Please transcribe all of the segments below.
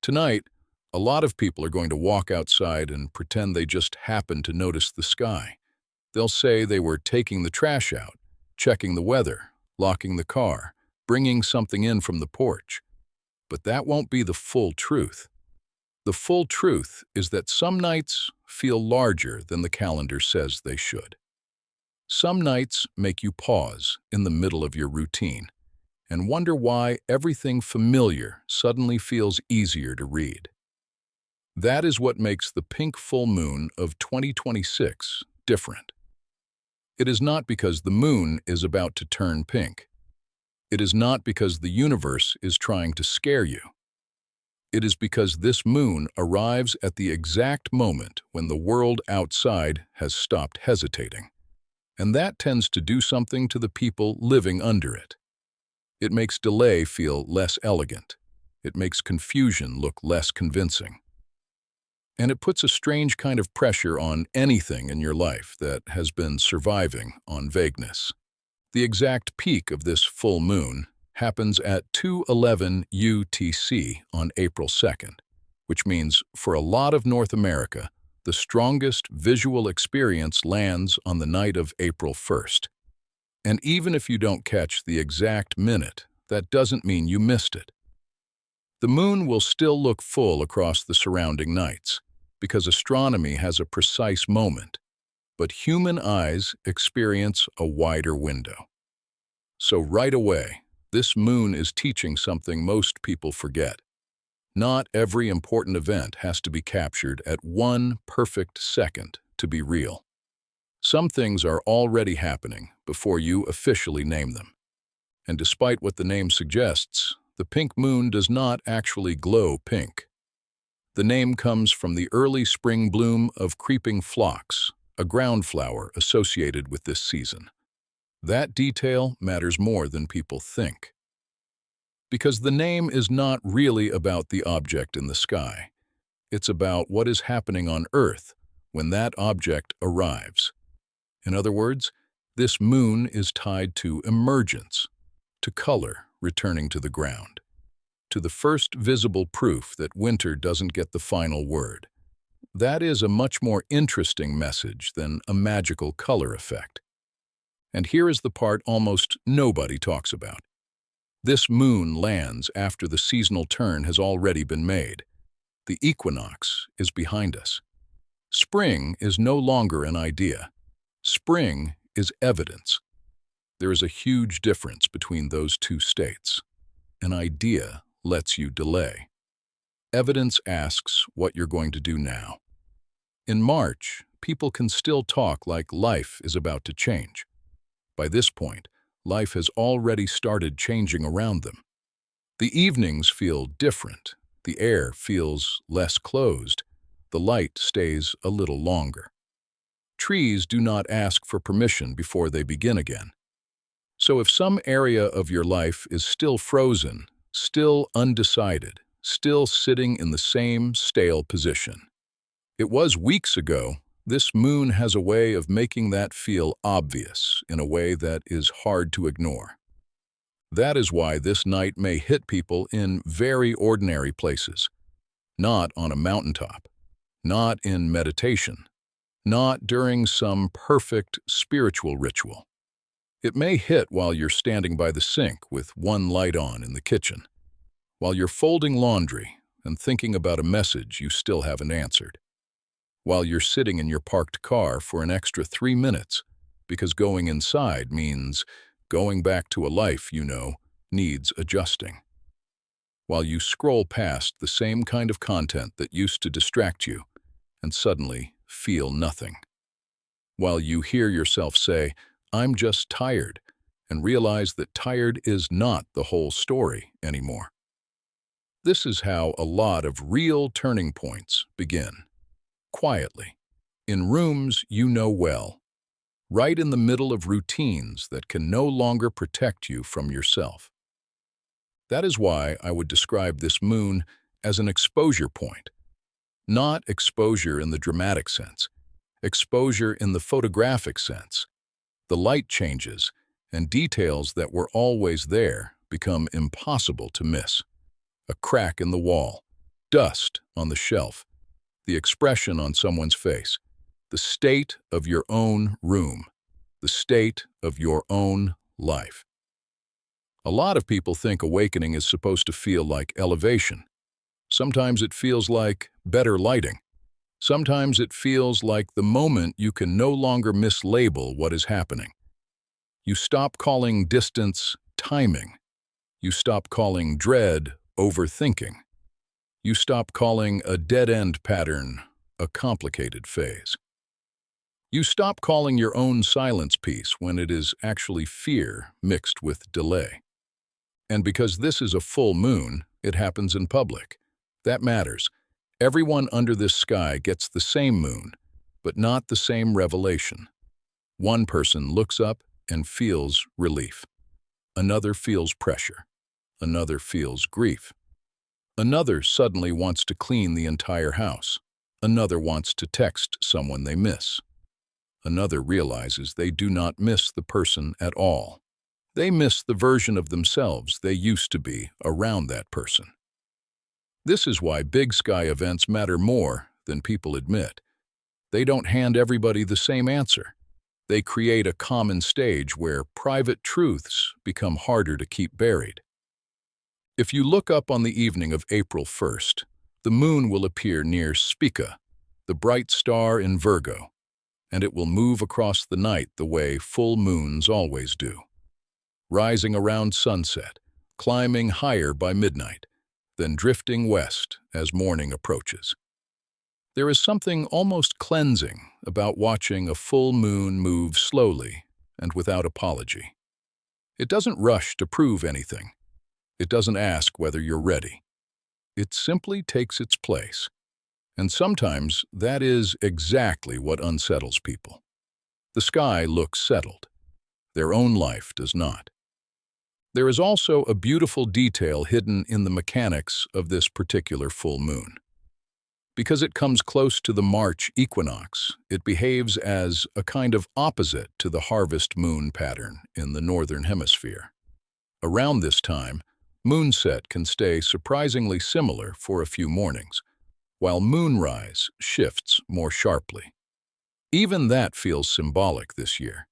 Tonight, a lot of people are going to walk outside and pretend they just happened to notice the sky. They'll say they were taking the trash out, checking the weather, locking the car, bringing something in from the porch. But that won't be the full truth. The full truth is that some nights feel larger than the calendar says they should. Some nights make you pause in the middle of your routine and wonder why everything familiar suddenly feels easier to read. That is what makes the pink full moon of 2026 different. It is not because the moon is about to turn pink. It is not because the universe is trying to scare you. It is because this moon arrives at the exact moment when the world outside has stopped hesitating. And that tends to do something to the people living under it. It makes delay feel less elegant. It makes confusion look less convincing. And it puts a strange kind of pressure on anything in your life that has been surviving on vagueness. The exact peak of this full moon happens at 2:11 UTC on April 2nd, which means for a lot of North America, the strongest visual experience lands on the night of April 1st. And even if you don't catch the exact minute, that doesn't mean you missed it. The moon will still look full across the surrounding nights, because astronomy has a precise moment, but human eyes experience a wider window. So right away, this moon is teaching something most people forget. Not every important event has to be captured at one perfect second to be real. Some things are already happening before you officially name them. And despite what the name suggests, the pink moon does not actually glow pink. The name comes from the early spring bloom of creeping phlox, a ground flower associated with this season. That detail matters more than people think. Because the name is not really about the object in the sky. It's about what is happening on Earth when that object arrives. In other words, this moon is tied to emergence, to color returning to the ground, to the first visible proof that winter doesn't get the final word. That is a much more interesting message than a magical color effect. And here is the part almost nobody talks about. This moon lands after the seasonal turn has already been made. The equinox is behind us. Spring is no longer an idea. Spring is evidence. There is a huge difference between those two states. An idea lets you delay. Evidence asks what you're going to do now. In March, people can still talk like life is about to change. By this point, life has already started changing around them. The evenings feel different. The air feels less closed. The light stays a little longer. Trees do not ask for permission before they begin again. So if some area of your life is still frozen, still undecided, still sitting in the same stale position, it was weeks ago, this moon has a way of making that feel obvious in a way that is hard to ignore. That is why this night may hit people in very ordinary places, not on a mountaintop, not in meditation, not during some perfect spiritual ritual. It may hit while you're standing by the sink with one light on in the kitchen, while you're folding laundry and thinking about a message you still haven't answered, while you're sitting in your parked car for an extra 3 minutes because going inside means going back to a life you know needs adjusting, while you scroll past the same kind of content that used to distract you and suddenly feel nothing, while you hear yourself say, "I'm just tired," and realize that tired is not the whole story anymore. This is how a lot of real turning points begin. Quietly, in rooms you know well, right in the middle of routines that can no longer protect you from yourself. That is why I would describe this moon as an exposure point. Not exposure in the dramatic sense, exposure in the photographic sense. The light changes, and details that were always there become impossible to miss. A crack in the wall, dust on the shelf, the expression on someone's face, the state of your own room, the state of your own life. A lot of people think awakening is supposed to feel like elevation. Sometimes it feels like better lighting. Sometimes it feels like the moment you can no longer mislabel what is happening. You stop calling distance timing. You stop calling dread overthinking. You stop calling a dead-end pattern a complicated phase. You stop calling your own silence peace when it is actually fear mixed with delay. And because this is a full moon, it happens in public. That matters. Everyone under this sky gets the same moon, but not the same revelation. One person looks up and feels relief. Another feels pressure. Another feels grief. Another suddenly wants to clean the entire house. Another wants to text someone they miss. Another realizes they do not miss the person at all. They miss the version of themselves they used to be around that person. This is why big sky events matter more than people admit. They don't hand everybody the same answer. They create a common stage where private truths become harder to keep buried. If you look up on the evening of April 1st, the moon will appear near Spica, the bright star in Virgo, and it will move across the night the way full moons always do, rising around sunset, climbing higher by midnight, then drifting west as morning approaches. There is something almost cleansing about watching a full moon move slowly and without apology. It doesn't rush to prove anything. It doesn't ask whether you're ready. It simply takes its place. And sometimes that is exactly what unsettles people. The sky looks settled. Their own life does not. There is also a beautiful detail hidden in the mechanics of this particular full moon. Because it comes close to the March equinox, it behaves as a kind of opposite to the harvest moon pattern in the northern hemisphere. Around this time, moonset can stay surprisingly similar for a few mornings, while moonrise shifts more sharply. Even that feels symbolic this year.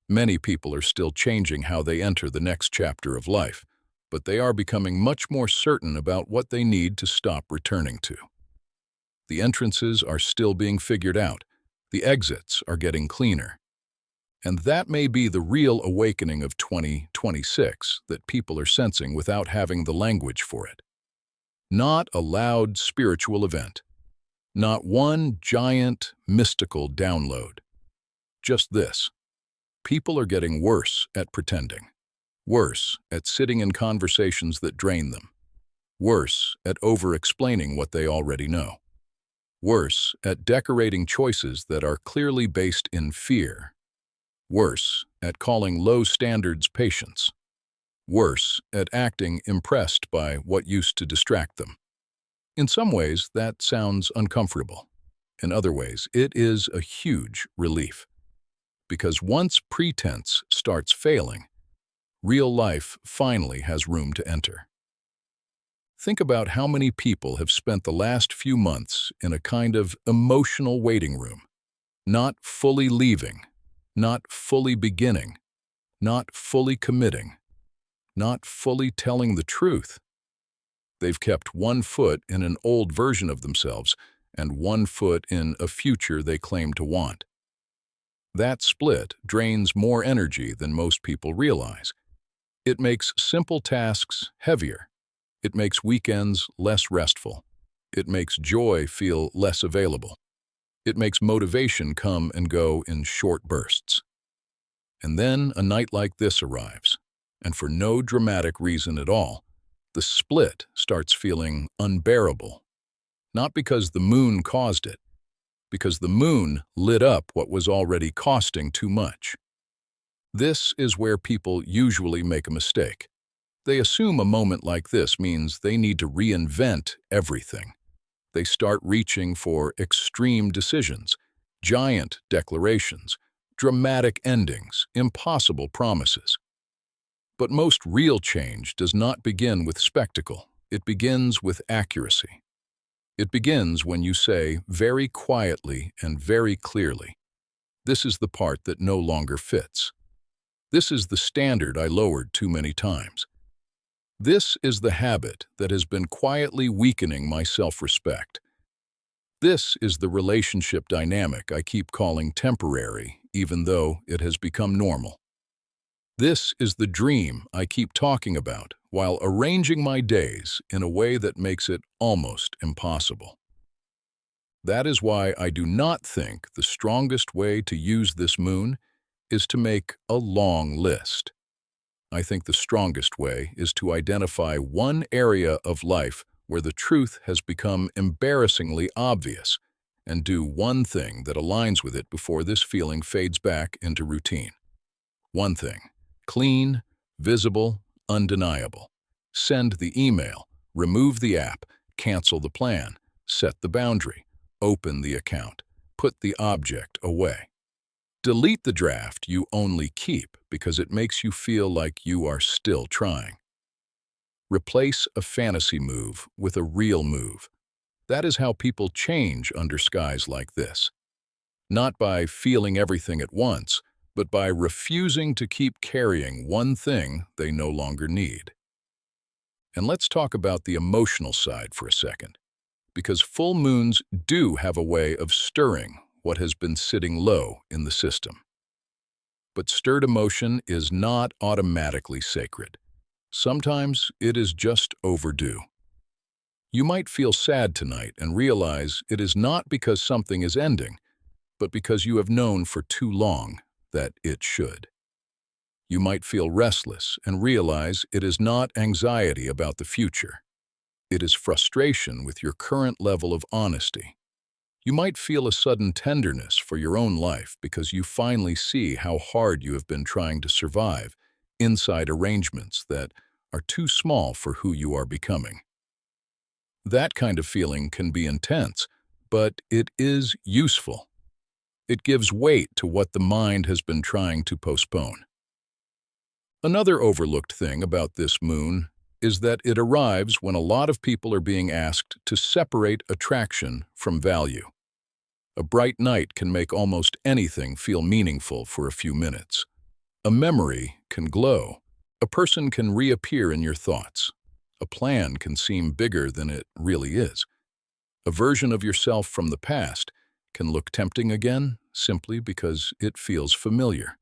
Many people are still changing how they enter the next chapter of life, but they are becoming much more certain about what they need to stop returning to. The entrances are still being figured out. The exits are getting cleaner. And that may be the real awakening of 2026 that people are sensing without having the language for it. Not a loud spiritual event. Not one giant mystical download. Just this. People are getting worse at pretending. Worse at sitting in conversations that drain them. Worse at over-explaining what they already know. Worse at decorating choices that are clearly based in fear. Worse at calling low standards patience. Worse at acting impressed by what used to distract them. In some ways, that sounds uncomfortable. In other ways, it is a huge relief. Because once pretense starts failing, real life finally has room to enter. Think about how many people have spent the last few months in a kind of emotional waiting room, not fully leaving, not fully beginning, not fully committing, not fully telling the truth. They've kept one foot in an old version of themselves and one foot in a future they claim to want. That split drains more energy than most people realize. It makes simple tasks heavier. It makes weekends less restful. It makes joy feel less available. It makes motivation come and go in short bursts. And then a night like this arrives, and for no dramatic reason at all, the split starts feeling unbearable. Not because the moon caused it, because the moon lit up what was already costing too much. This is where people usually make a mistake. They assume a moment like this means they need to reinvent everything. They start reaching for extreme decisions, giant declarations, dramatic endings, impossible promises. But most real change does not begin with spectacle. It begins with accuracy. It begins when you say very quietly and very clearly, "This is the part that no longer fits. This is the standard I lowered too many times. This is the habit that has been quietly weakening my self-respect. This is the relationship dynamic I keep calling temporary, even though it has become normal. This is the dream I keep talking about while arranging my days in a way that makes it almost impossible." That is why I do not think the strongest way to use this moon is to make a long list. I think the strongest way is to identify one area of life where the truth has become embarrassingly obvious and do one thing that aligns with it before this feeling fades back into routine. One thing. Clean, visible, undeniable. Send the email, remove the app, cancel the plan, set the boundary, open the account, put the object away. Delete the draft you only keep because it makes you feel like you are still trying. Replace a fantasy move with a real move. That is how people change under skies like this. Not by feeling everything at once, but by refusing to keep carrying one thing they no longer need. And let's talk about the emotional side for a second, because full moons do have a way of stirring what has been sitting low in the system. But stirred emotion is not automatically sacred. Sometimes it is just overdue. You might feel sad tonight and realize it is not because something is ending, but because you have known for too long that it should. You might feel restless and realize it is not anxiety about the future. It is frustration with your current level of honesty. You might feel a sudden tenderness for your own life because you finally see how hard you have been trying to survive inside arrangements that are too small for who you are becoming. That kind of feeling can be intense, but it is useful. It gives weight to what the mind has been trying to postpone. Another overlooked thing about this moon is that it arrives when a lot of people are being asked to separate attraction from value. A bright night can make almost anything feel meaningful for a few minutes. A memory can glow. A person can reappear in your thoughts. A plan can seem bigger than it really is. A version of yourself from the past can look tempting again simply because it feels familiar.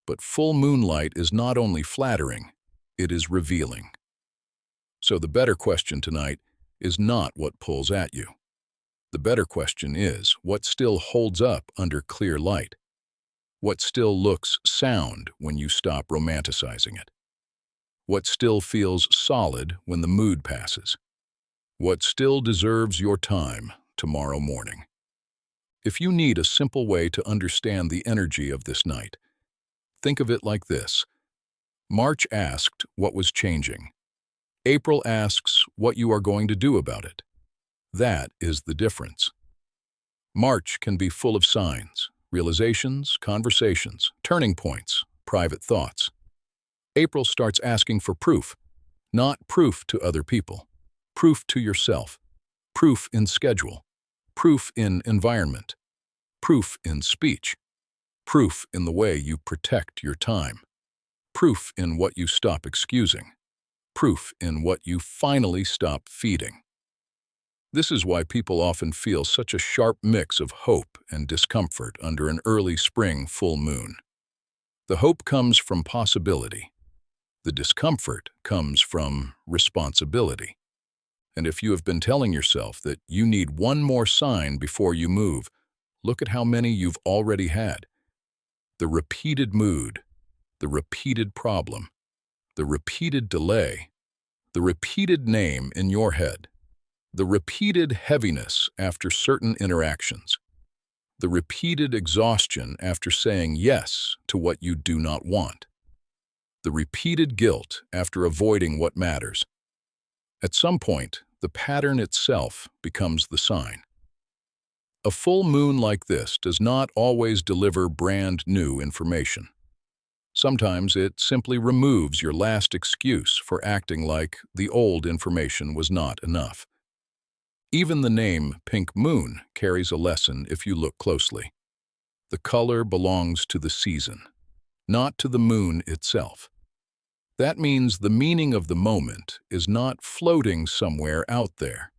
But full moonlight is not only flattering, it is revealing. So the better question tonight is not what pulls at you. The better question is what still holds up under clear light. What still looks sound when you stop romanticizing it. What still feels solid when the mood passes. What still deserves your time tomorrow morning. If you need a simple way to understand the energy of this night, think of it like this. March asked what was changing. April asks what you are going to do about it. That is the difference. March can be full of signs, realizations, conversations, turning points, private thoughts. April starts asking for proof, not proof to other people, proof to yourself, proof in schedule, proof in environment, proof in speech, proof in the way you protect your time, proof in what you stop excusing, proof in what you finally stop feeding. This is why people often feel such a sharp mix of hope and discomfort under an early spring full moon. The hope comes from possibility. The discomfort comes from responsibility. And if you have been telling yourself that you need one more sign before you move, look at how many you've already had. The repeated mood, the repeated problem, the repeated delay, the repeated name in your head, the repeated heaviness after certain interactions, the repeated exhaustion after saying yes to what you do not want, the repeated guilt after avoiding what matters. At some point, the pattern itself becomes the sign. A full moon like this does not always deliver brand new information. Sometimes it simply removes your last excuse for acting like the old information was not enough. Even the name pink moon carries a lesson if you look closely. The color belongs to the season, not to the moon itself. That means the meaning of the moment is not floating somewhere out there.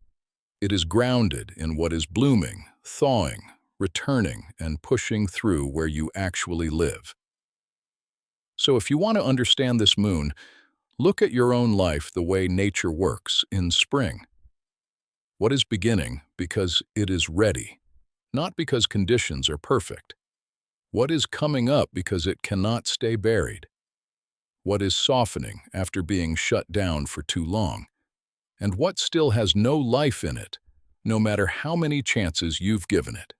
It is grounded in what is blooming, thawing, returning, and pushing through where you actually live. So if you want to understand this moon, look at your own life the way nature works in spring. What is beginning because it is ready, not because conditions are perfect? What is coming up because it cannot stay buried? What is softening after being shut down for too long? And what still has no life in it, no matter how many chances you've given it?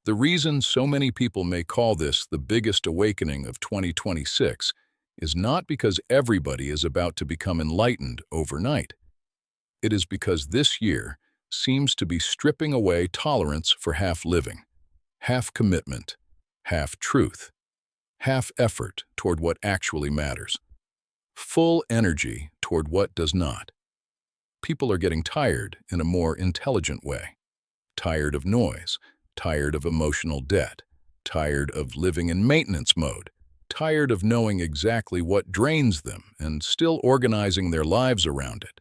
The reason so many people may call this the biggest awakening of 2026 is not because everybody is about to become enlightened overnight. It is because this year seems to be stripping away tolerance for half living, half commitment, half truth, half effort toward what actually matters, full energy toward what does not. People are getting tired in a more intelligent way, tired of noise, tired of emotional debt, tired of living in maintenance mode, tired of knowing exactly what drains them and still organizing their lives around it.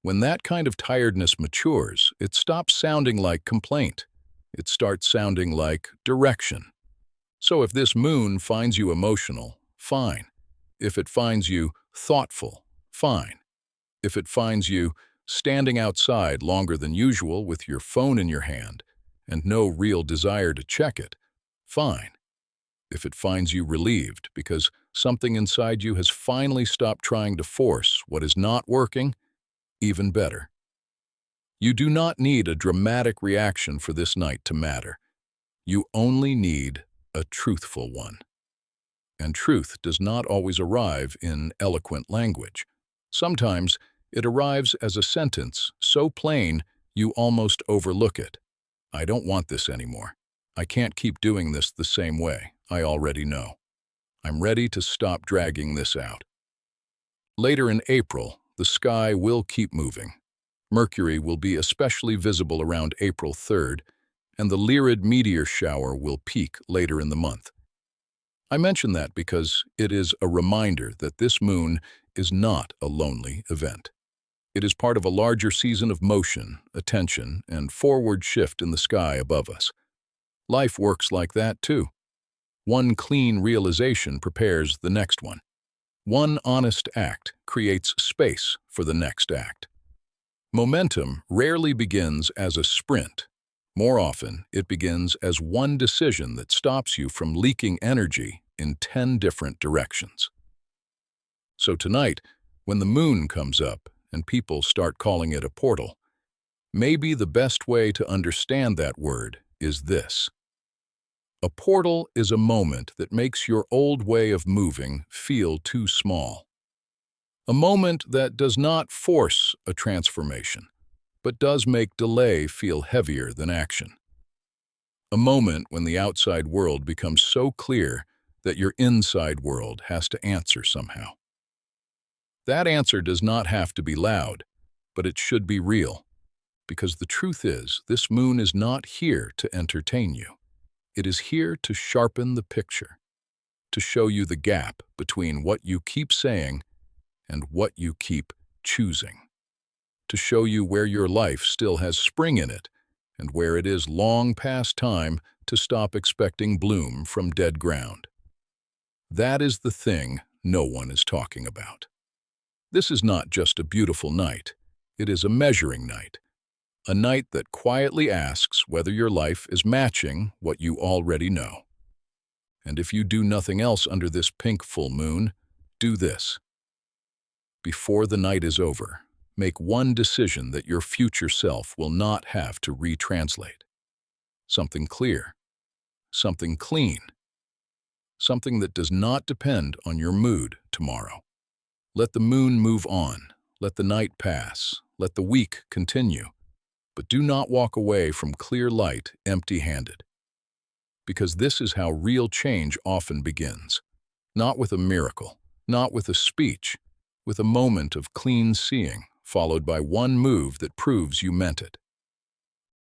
When that kind of tiredness matures, it stops sounding like complaint. It starts sounding like direction. So if this moon finds you emotional, fine. If it finds you thoughtful, fine. If it finds you standing outside longer than usual with your phone in your hand and no real desire to check it, fine. If it finds you relieved because something inside you has finally stopped trying to force what is not working, even better. You do not need a dramatic reaction for this night to matter. You only need a truthful one. And truth does not always arrive in eloquent language. Sometimes it arrives as a sentence so plain you almost overlook it. I don't want this anymore. I can't keep doing this the same way. I already know. I'm ready to stop dragging this out. Later in April, the sky will keep moving. Mercury will be especially visible around April 3rd, and the Lyrid meteor shower will peak later in the month. I mention that because it is a reminder that this moon is not a lonely event. It is part of a larger season of motion, attention, and forward shift in the sky above us. Life works like that too. One clean realization prepares the next one. One honest act creates space for the next act. Momentum rarely begins as a sprint. More often, it begins as one decision that stops you from leaking energy in 10 different directions. So tonight, when the moon comes up and people start calling it a portal, maybe the best way to understand that word is this. A portal is a moment that makes your old way of moving feel too small. A moment that does not force a transformation, but does make delay feel heavier than action. A moment when the outside world becomes so clear that your inside world has to answer somehow. That answer does not have to be loud, but it should be real, because the truth is, this moon is not here to entertain you. It is here to sharpen the picture, to show you the gap between what you keep saying and what you keep choosing, to show you where your life still has spring in it and where it is long past time to stop expecting bloom from dead ground. That is the thing no one is talking about. This is not just a beautiful night. It is a measuring night. A night that quietly asks whether your life is matching what you already know. And if you do nothing else under this pink full moon, do this. Before the night is over, make one decision that your future self will not have to retranslate. Something clear, something clean, something that does not depend on your mood tomorrow. Let the moon move on, let the night pass, let the week continue. But do not walk away from clear light empty-handed. Because this is how real change often begins. Not with a miracle, not with a speech, with a moment of clean seeing, followed by one move that proves you meant it.